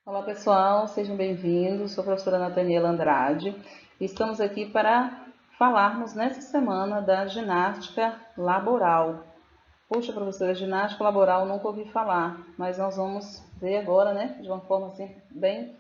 Olá pessoal, sejam bem-vindos. Sou a professora Nathaniela Andrade e estamos aqui para falarmos nessa semana da ginástica laboral. Poxa, professora, ginástica laboral nunca ouvi falar, mas nós vamos ver agora, né, de uma forma assim bem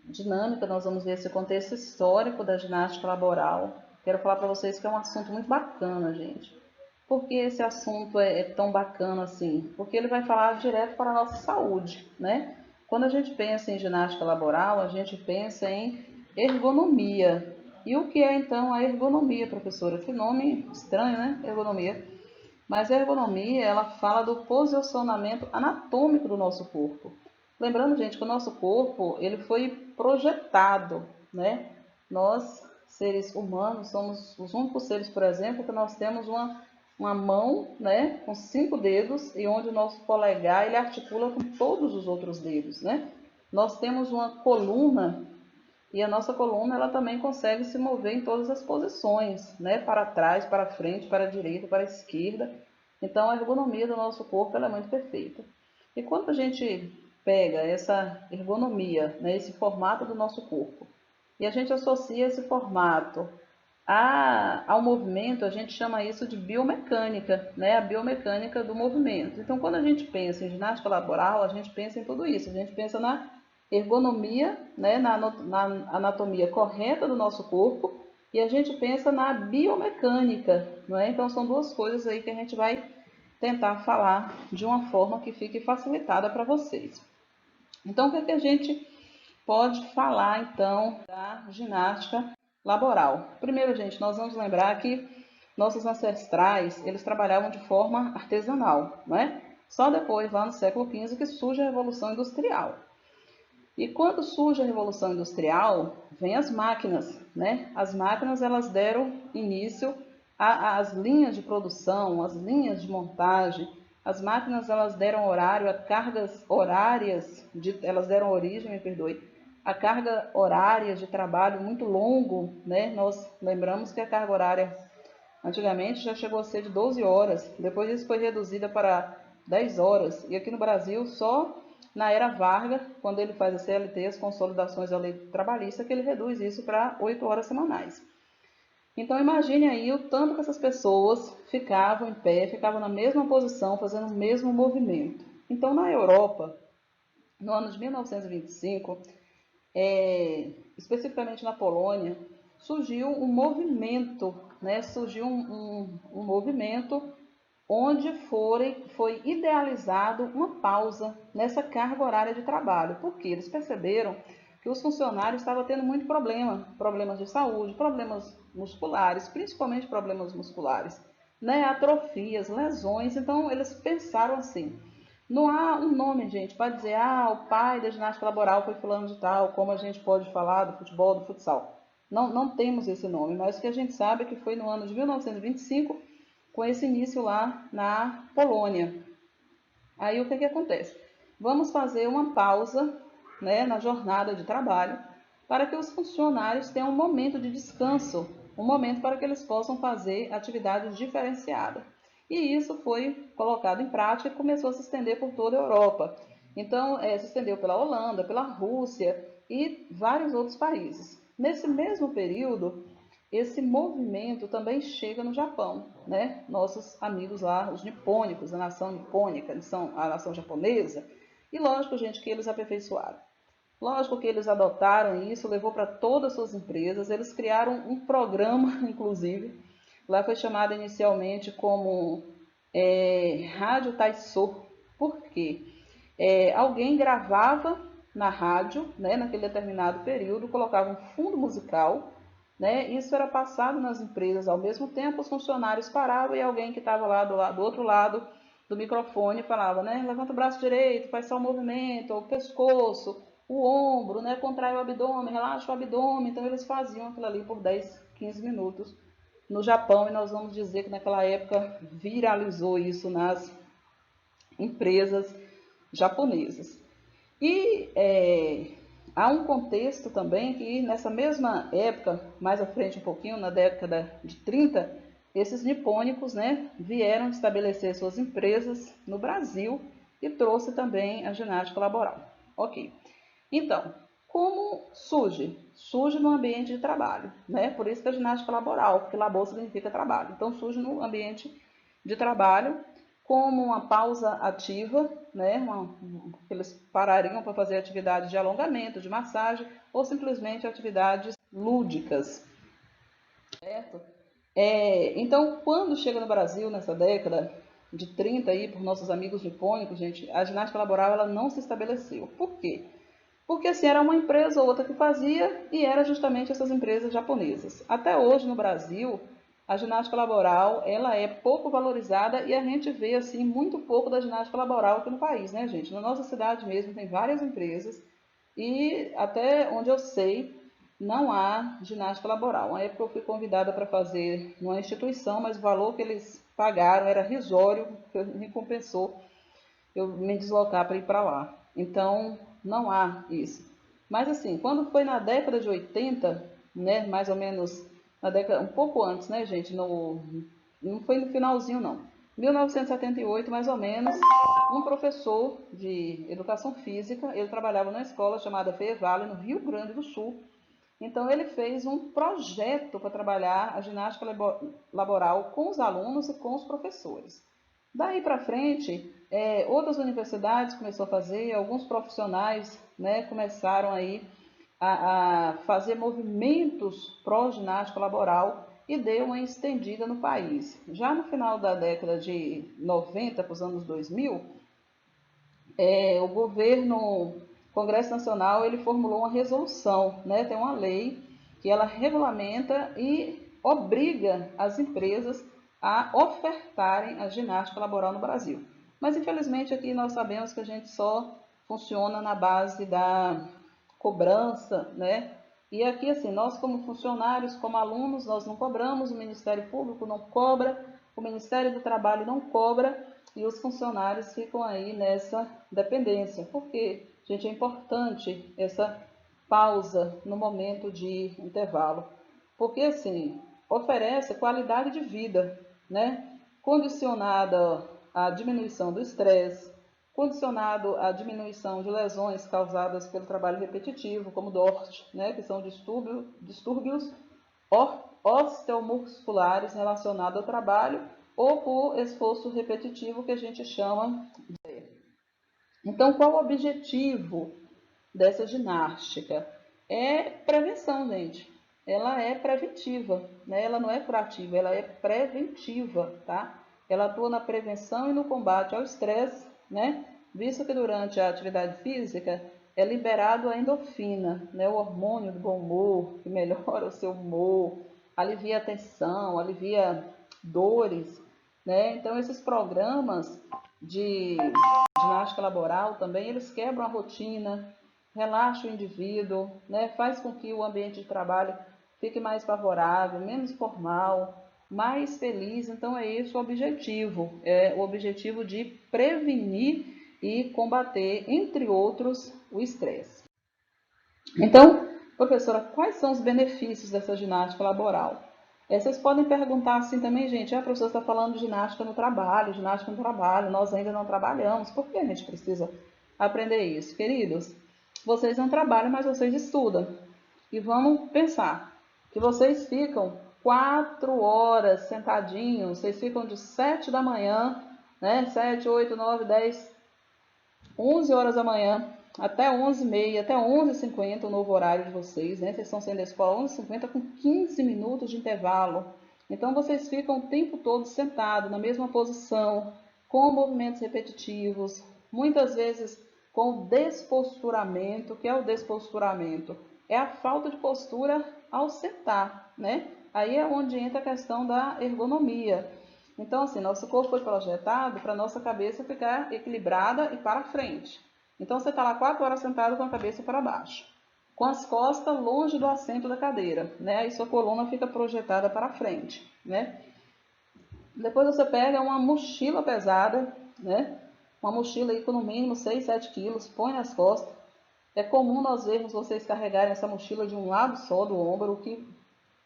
dinâmica, nós vamos ver esse contexto histórico da ginástica laboral. Quero falar para vocês que é um assunto muito bacana, gente. Por que esse assunto é tão bacana assim? Porque ele vai falar direto para a nossa saúde, né? Quando a gente pensa em ginástica laboral, a gente pensa em ergonomia. E o que é então a ergonomia, professora? Que nome estranho, né? Ergonomia. Mas a ergonomia, ela fala do posicionamento anatômico do nosso corpo. Lembrando, gente, que o nosso corpo, ele foi projetado, né? Nós, seres humanos, somos os únicos seres, por exemplo, que nós temos uma mão, né, com 5 dedos e onde o nosso polegar ele articula com todos os outros dedos, né? Nós temos uma coluna e a nossa coluna ela também consegue se mover em todas as posições, né? Para trás, para frente, para a direita, para a esquerda. Então a ergonomia do nosso corpo ela é muito perfeita. E quando a gente pega essa ergonomia, né, esse formato do nosso corpo, e a gente associa esse formato ao movimento, a gente chama isso de biomecânica, né? A biomecânica do movimento. Então, quando a gente pensa em ginástica laboral, a gente pensa em tudo isso. A gente pensa na ergonomia, né? Na anatomia correta do nosso corpo e a gente pensa na biomecânica, não é? Então, são duas coisas aí que a gente vai tentar falar de uma forma que fique facilitada para vocês. Então, o que é que a gente pode falar então da ginástica laboral? Primeiro, gente, nós vamos lembrar que nossos ancestrais, eles trabalhavam de forma artesanal, né? Só depois, lá no século XV, que surge a Revolução Industrial. E quando surge a Revolução Industrial, vem as máquinas, né? As máquinas, elas deram início às linhas de produção, às linhas de montagem. As máquinas, elas deram horário a cargas horárias, elas deram origem, me perdoe, a carga horária de trabalho muito longo, né? Nós lembramos que a carga horária antigamente já chegou a ser de 12 horas, depois isso foi reduzida para 10 horas, e aqui no Brasil só na era Vargas, quando ele faz a CLT, as consolidações da lei trabalhista, que ele reduz isso para 8 horas semanais. Então imagine aí o tanto que essas pessoas ficavam em pé, ficavam na mesma posição, fazendo o mesmo movimento. Então na Europa, no ano de 1925, especificamente na Polônia, surgiu um movimento, né? Surgiu um movimento onde foi idealizado uma pausa nessa carga horária de trabalho, porque eles perceberam que os funcionários estavam tendo muito problema, problemas de saúde, problemas musculares, principalmente problemas musculares, né? Atrofias, lesões. Então eles pensaram assim: não há um nome, gente, para dizer, o pai da ginástica laboral foi fulano de tal, como a gente pode falar do futebol, do futsal. Não, não temos esse nome, mas o que a gente sabe é que foi no ano de 1925, com esse início lá na Polônia. Aí o que acontece? Vamos fazer uma pausa, né, na jornada de trabalho para que os funcionários tenham um momento de descanso, um momento para que eles possam fazer atividades diferenciadas. E isso foi colocado em prática e começou a se estender por toda a Europa. Então, se estendeu pela Holanda, pela Rússia e vários outros países. Nesse mesmo período, esse movimento também chega no Japão, né? Nossos amigos lá, os nipônicos, a nação nipônica, a nação japonesa, e lógico, gente, que eles aperfeiçoaram. Lógico que eles adotaram isso, levou para todas as suas empresas, eles criaram um programa, inclusive, lá foi chamado inicialmente como Rádio Taisho. Por quê? Alguém gravava na rádio, né, naquele determinado período, colocava um fundo musical, né, isso era passado nas empresas ao mesmo tempo, os funcionários paravam e alguém que estava lá do outro lado do microfone falava, né, levanta o braço direito, faz só o movimento, o pescoço, o ombro, né, contrai o abdômen, relaxa o abdômen. Então eles faziam aquilo ali por 10, 15 minutos no Japão, e nós vamos dizer que naquela época viralizou isso nas empresas japonesas. E há um contexto também que nessa mesma época, mais à frente um pouquinho, na década de 30, esses nipônicos, né, vieram estabelecer suas empresas no Brasil e trouxe também a ginástica laboral. Ok. Então, como surge? Surge no ambiente de trabalho, né? Por isso que a ginástica laboral, porque labor significa trabalho. Então, surge no ambiente de trabalho como uma pausa ativa, né? Que eles parariam para fazer atividades de alongamento, de massagem ou simplesmente atividades lúdicas, certo? Então, quando chega no Brasil, nessa década de 30 aí, por nossos amigos nipônicos, gente, a ginástica laboral ela não se estabeleceu. Por quê? Porque assim, era uma empresa ou outra que fazia e era justamente essas empresas japonesas. Até hoje no Brasil, a ginástica laboral ela é pouco valorizada e a gente vê assim muito pouco da ginástica laboral aqui no país, né, gente? Na nossa cidade mesmo tem várias empresas e até onde eu sei não há ginástica laboral. Uma época eu fui convidada para fazer numa instituição, mas o valor que eles pagaram era risório, que me compensou eu me deslocar para ir para lá. Então, não há isso. Mas assim, quando foi na década de 80, né, mais ou menos na década, um pouco antes, né, gente, não foi no finalzinho não. 1978, mais ou menos, um professor de educação física, ele trabalhava numa escola chamada Vale no Rio Grande do Sul. Então ele fez um projeto para trabalhar a ginástica laboral com os alunos e com os professores. Daí para frente, outras universidades começaram a fazer, alguns profissionais, né, começaram aí a fazer movimentos pró-ginástica laboral e deu uma estendida no país. Já no final da década de 90 para os anos 2000, o governo, o Congresso Nacional, ele formulou uma resolução, né, tem uma lei que ela regulamenta e obriga as empresas a ofertarem a ginástica laboral no Brasil. Mas infelizmente aqui nós sabemos que a gente só funciona na base da cobrança, né? E aqui assim, nós como funcionários, como alunos, nós não cobramos, o Ministério Público não cobra, o Ministério do Trabalho não cobra e os funcionários ficam aí nessa dependência. Porque, gente, é importante essa pausa no momento de intervalo. Porque assim, oferece qualidade de vida, né? Condicionada à diminuição do estresse, condicionado à diminuição de lesões causadas pelo trabalho repetitivo, como DORT, né? Que são distúrbios osteomusculares relacionados ao trabalho ou por esforço repetitivo que a gente chama. Então, qual o objetivo dessa ginástica? É prevenção, gente. Ela é preventiva, né? Ela não é curativa, ela é preventiva, tá? Ela atua na prevenção e no combate ao estresse, né? Visto que durante a atividade física é liberado a endorfina, né? O hormônio do bom humor, que melhora o seu humor, alivia a tensão, alivia dores, né? Então, esses programas de ginástica laboral também, eles quebram a rotina, relaxa o indivíduo, né? Faz com que o ambiente de trabalho fique mais favorável, menos formal, mais feliz. Então, é esse o objetivo, é o objetivo de prevenir e combater, entre outros, o estresse. Então, professora, quais são os benefícios dessa ginástica laboral? Vocês podem perguntar assim também, gente, a professora está falando de ginástica no trabalho, nós ainda não trabalhamos, por que a gente precisa aprender isso? Queridos, vocês não trabalham, mas vocês estudam. E vamos pensar que vocês ficam 4 horas sentadinhos, vocês ficam de 7 da manhã, né? 7, 8, 9, 10, 11 horas da manhã até 11h30, até 11h50 o novo horário de vocês, né? Vocês estão saindo da escola 11h50 com 15 minutos de intervalo. Então, vocês ficam o tempo todo sentados na mesma posição, com movimentos repetitivos, muitas vezes com desposturamento. O que é o desposturamento? É a falta de postura ao sentar, né? Aí é onde entra a questão da ergonomia. Então, assim, nosso corpo foi projetado para nossa cabeça ficar equilibrada e para frente. Então, você está lá 4 horas sentado com a cabeça para baixo, com as costas longe do assento da cadeira, né? Aí sua coluna fica projetada para frente, né? Depois você pega uma mochila pesada, né? Uma mochila aí com no mínimo 6, 7 quilos, põe nas costas. É comum nós vermos vocês carregarem essa mochila de um lado só do ombro, o que,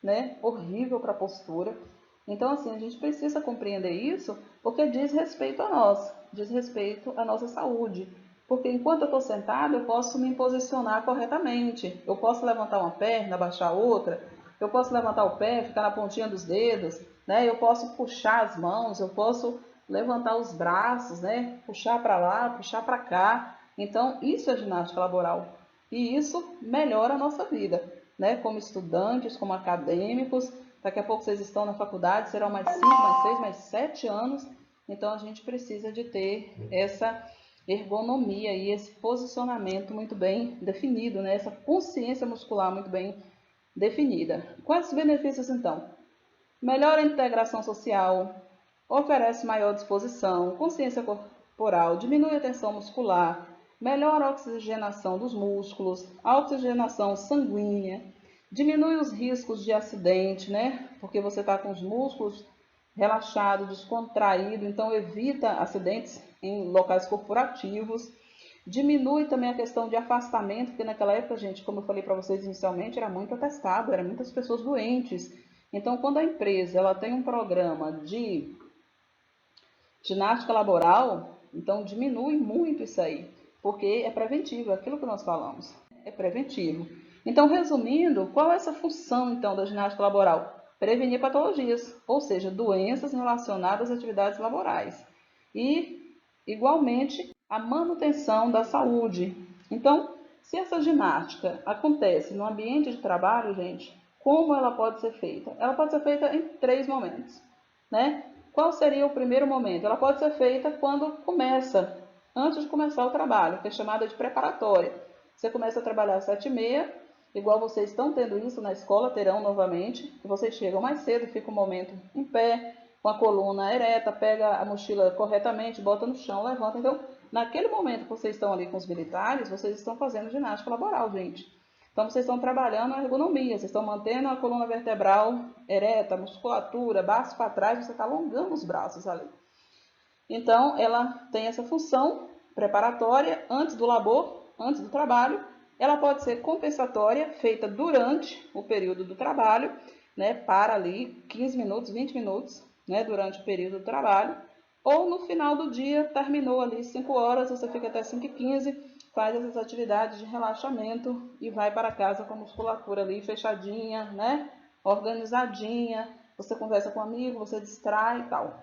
né, horrível para a postura. Então, assim, a gente precisa compreender isso porque diz respeito a nós, diz respeito à nossa saúde. Porque enquanto eu estou sentado, eu posso me posicionar corretamente. Eu posso levantar uma perna, abaixar outra. Eu posso levantar o pé, ficar na pontinha dos dedos, né? Eu posso puxar as mãos, eu posso levantar os braços, né? Puxar para lá, puxar para cá. Então, isso é ginástica laboral. E isso melhora a nossa vida, né? Como estudantes, como acadêmicos. Daqui a pouco vocês estão na faculdade, serão mais 5, mais 6, mais 7 anos. Então, a gente precisa de ter essa ergonomia e esse posicionamento muito bem definido, né? Essa consciência muscular muito bem definida. Quais os benefícios, então? Melhora a integração social, oferece maior disposição, consciência corporal, diminui a tensão muscular, melhora a oxigenação dos músculos, a oxigenação sanguínea, diminui os riscos de acidente, né? Porque você está com os músculos relaxados, descontraídos, então evita acidentes em locais corporativos. Diminui também a questão de afastamento, porque naquela época, gente, como eu falei para vocês inicialmente, era muito atestado, eram muitas pessoas doentes. Então, quando a empresa ela tem um programa de ginástica laboral, então diminui muito isso aí, porque é preventivo, é aquilo que nós falamos, é preventivo. Então, resumindo, qual é essa função então da ginástica laboral? Prevenir patologias, ou seja, doenças relacionadas às atividades laborais. E, igualmente, a manutenção da saúde. Então, se essa ginástica acontece no ambiente de trabalho, gente, como ela pode ser feita? Ela pode ser feita em 3 momentos, né? Qual seria o primeiro momento? Ela pode ser feita quando começa, antes de começar o trabalho, que é chamada de preparatória. Você começa a trabalhar às 7h30, igual vocês estão tendo isso na escola, terão novamente, e vocês chegam mais cedo, fica um momento em pé, com a coluna ereta, pega a mochila corretamente, bota no chão, levanta. Então, naquele momento que vocês estão ali com os militares, vocês estão fazendo ginástica laboral, gente. Então, vocês estão trabalhando a ergonomia, vocês estão mantendo a coluna vertebral ereta, musculatura, braço para trás, você está alongando os braços ali. Então, ela tem essa função preparatória antes do labor, antes do trabalho. Ela pode ser compensatória, feita durante o período do trabalho, né, para ali 15 minutos, 20 minutos, né, durante o período do trabalho. Ou no final do dia, terminou ali 5 horas, você fica até 5h15, faz essas atividades de relaxamento e vai para casa com a musculatura ali fechadinha, né, organizadinha. Você conversa com um amigo, você distrai e tal.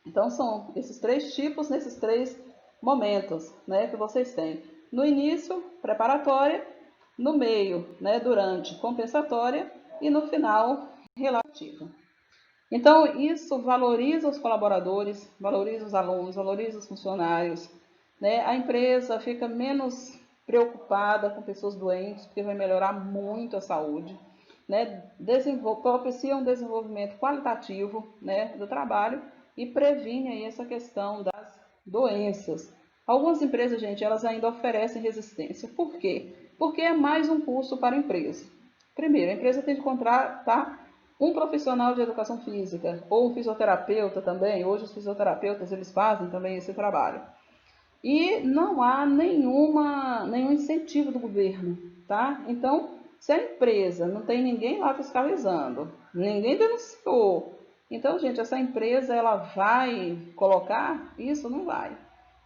Então, são esses 3 tipos, nesses 3 momentos, né, que vocês têm. No início, preparatória, no meio, né, durante, compensatória e no final, relativa. Então, isso valoriza os colaboradores, valoriza os alunos, valoriza os funcionários, né? A empresa fica menos preocupada com pessoas doentes, porque vai melhorar muito a saúde, né? Propicia um desenvolvimento qualitativo, né, do trabalho e previne aí essa questão das doenças. Algumas empresas, gente, elas ainda oferecem resistência. Por quê? Porque é mais um custo para a empresa. Primeiro, a empresa tem que contratar um profissional de educação física ou um fisioterapeuta também. Hoje os fisioterapeutas eles fazem também esse trabalho. E não há nenhum incentivo do governo, tá? Então, se a empresa não tem ninguém lá fiscalizando, ninguém denunciou, então, gente, essa empresa ela vai colocar? Isso não vai.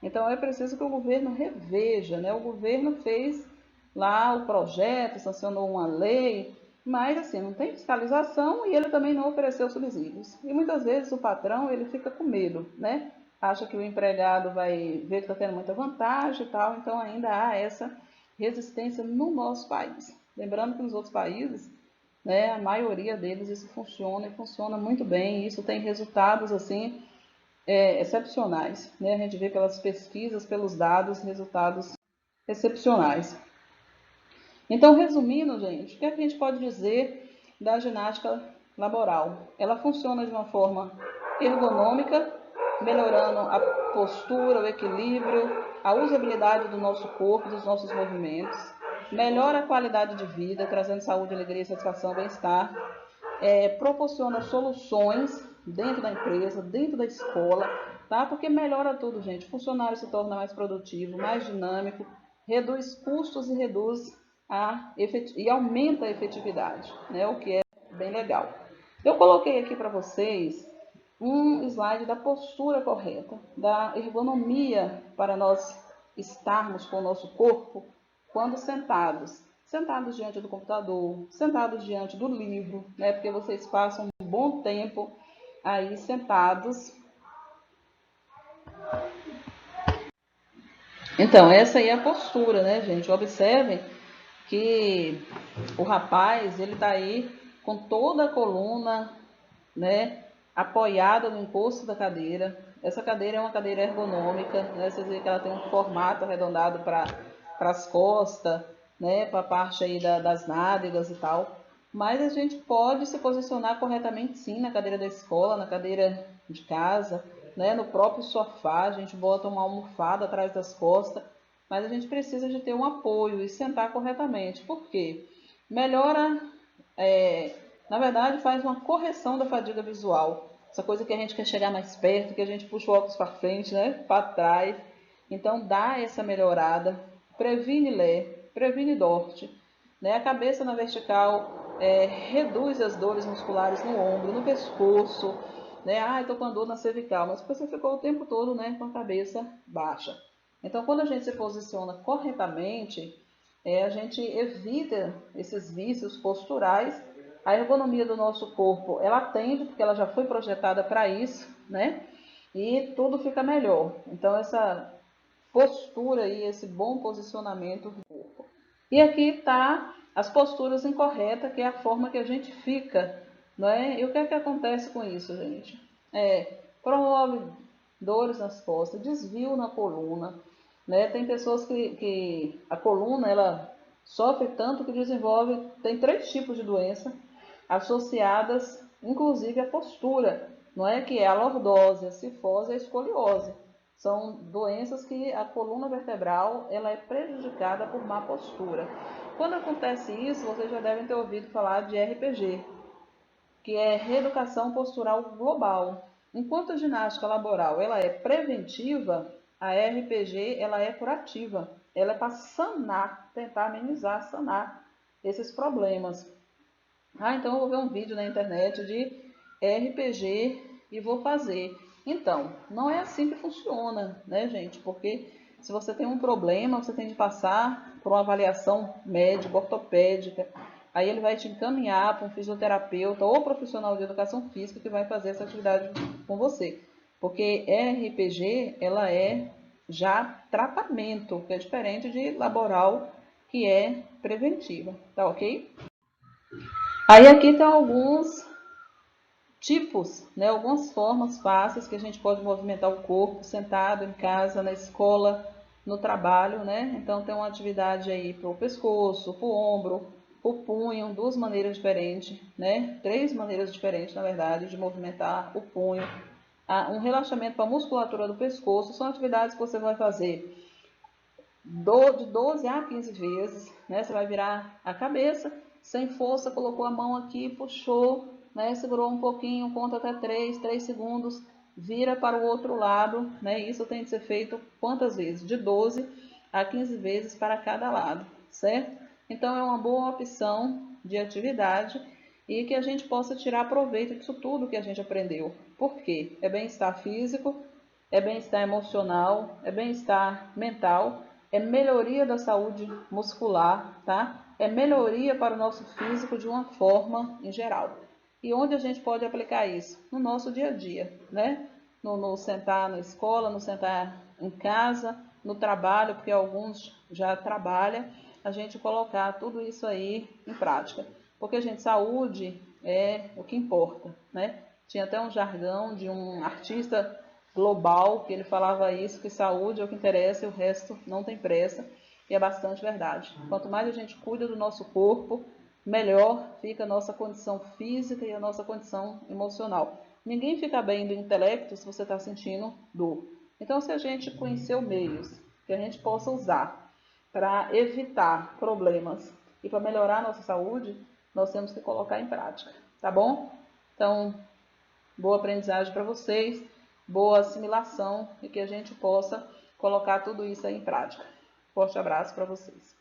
Então, é preciso que o governo reveja, né? O governo fez lá o projeto, sancionou uma lei, mas assim, não tem fiscalização e ele também não ofereceu subsídios. E muitas vezes o patrão ele fica com medo, né? Acha que o empregado vai ver que está tendo muita vantagem e tal, então ainda há essa resistência no nosso país. Lembrando que nos outros países, né, a maioria deles isso funciona e funciona muito bem, e isso tem resultados assim excepcionais, né? A gente vê pelas pesquisas, pelos dados, resultados excepcionais. Então, resumindo, gente, o que a gente pode dizer da ginástica laboral? Ela funciona de uma forma ergonômica, melhorando a postura, o equilíbrio, a usabilidade do nosso corpo, dos nossos movimentos, melhora a qualidade de vida, trazendo saúde, alegria, satisfação, bem-estar, proporciona soluções dentro da empresa, dentro da escola, tá? Porque melhora tudo, gente. O funcionário se torna mais produtivo, mais dinâmico, reduz custos e aumenta a efetividade, né? O que é bem legal. Eu coloquei aqui para vocês um slide da postura correta, da ergonomia para nós estarmos com o nosso corpo quando sentados. Sentados diante do computador, sentados diante do livro, né? Porque vocês passam um bom tempo aí sentados. Então, essa aí é a postura, né, gente? Observem que o rapaz, ele tá aí com toda a coluna, né, apoiada no encosto da cadeira. Essa cadeira é uma cadeira ergonômica, né? Vocês veem que ela tem um formato arredondado para as costas, né, para a parte aí das nádegas e tal. Mas a gente pode se posicionar corretamente sim na cadeira da escola, na cadeira de casa, né, no próprio sofá. A gente bota uma almofada atrás das costas, mas a gente precisa de ter um apoio e sentar corretamente. Por quê? Melhora, na verdade, faz uma correção da fadiga visual. Essa coisa que a gente quer chegar mais perto, que a gente puxa o óculos para frente, né, para trás. Então, dá essa melhorada, previne LER, previne DORT, né? A cabeça na vertical reduz as dores musculares no ombro, no pescoço, né? Ah, estou com dor na cervical, mas você ficou o tempo todo, né, com a cabeça baixa. Então, quando a gente se posiciona corretamente, a gente evita esses vícios posturais. A ergonomia do nosso corpo, ela atende, porque ela já foi projetada para isso, né? E tudo fica melhor. Então, essa postura e esse bom posicionamento do corpo. E aqui está as posturas incorretas, que é a forma que a gente fica, não é? E o que é que acontece com isso, gente? Promove dores nas costas, desvio na coluna, né? Tem pessoas que a coluna, ela sofre tanto que desenvolve, tem 3 tipos de doença associadas, inclusive à postura, não é? Que é a lordose, a cifose e a escoliose. São doenças que a coluna vertebral ela é prejudicada por má postura. Quando acontece isso, vocês já devem ter ouvido falar de RPG, que é Reeducação Postural Global. Enquanto a ginástica laboral ela é preventiva, a RPG ela é curativa. Ela é para sanar, tentar amenizar, sanar esses problemas. Então eu vou ver um vídeo na internet de RPG e vou fazer. Então, não é assim que funciona, né, gente? Porque se você tem um problema, você tem de passar por uma avaliação médica, ortopédica. Aí ele vai te encaminhar para um fisioterapeuta ou profissional de educação física que vai fazer essa atividade com você. Porque RPG, ela é já tratamento, que é diferente de laboral, que é preventiva, tá ok? Aí aqui tem alguns tipos, né, algumas formas fáceis que a gente pode movimentar o corpo sentado em casa, na escola, no trabalho, né? Então tem uma atividade aí para o pescoço, para o ombro, para o punho, 2 maneiras diferentes, né? 3 maneiras diferentes, na verdade, de movimentar o punho. Um relaxamento para a musculatura do pescoço, são atividades que você vai fazer de 12 a 15 vezes, né? Você vai virar a cabeça, sem força, colocou a mão aqui, puxou, né? Segurou um pouquinho, conta até 3 segundos, vira para o outro lado, né? Isso tem de ser feito quantas vezes? De 12 a 15 vezes para cada lado, certo? Então é uma boa opção de atividade e que a gente possa tirar proveito disso tudo que a gente aprendeu. Por quê? É bem-estar físico, é bem-estar emocional, é bem-estar mental, é melhoria da saúde muscular, tá? É melhoria para o nosso físico de uma forma em geral. E onde a gente pode aplicar isso? No nosso dia a dia, né? No sentar na escola, no sentar em casa, no trabalho, porque alguns já trabalham, a gente colocar tudo isso aí em prática. Porque, gente, saúde é o que importa, né? Tinha até um jargão de um artista global, que ele falava isso, que saúde é o que interessa e o resto não tem pressa, e é bastante verdade. Quanto mais a gente cuida do nosso corpo, melhor fica a nossa condição física e a nossa condição emocional. Ninguém fica bem do intelecto se você está sentindo dor. Então, se a gente conhecer meios que a gente possa usar para evitar problemas e para melhorar a nossa saúde, nós temos que colocar em prática, tá bom? Então, boa aprendizagem para vocês, boa assimilação e que a gente possa colocar tudo isso aí em prática. Forte abraço para vocês.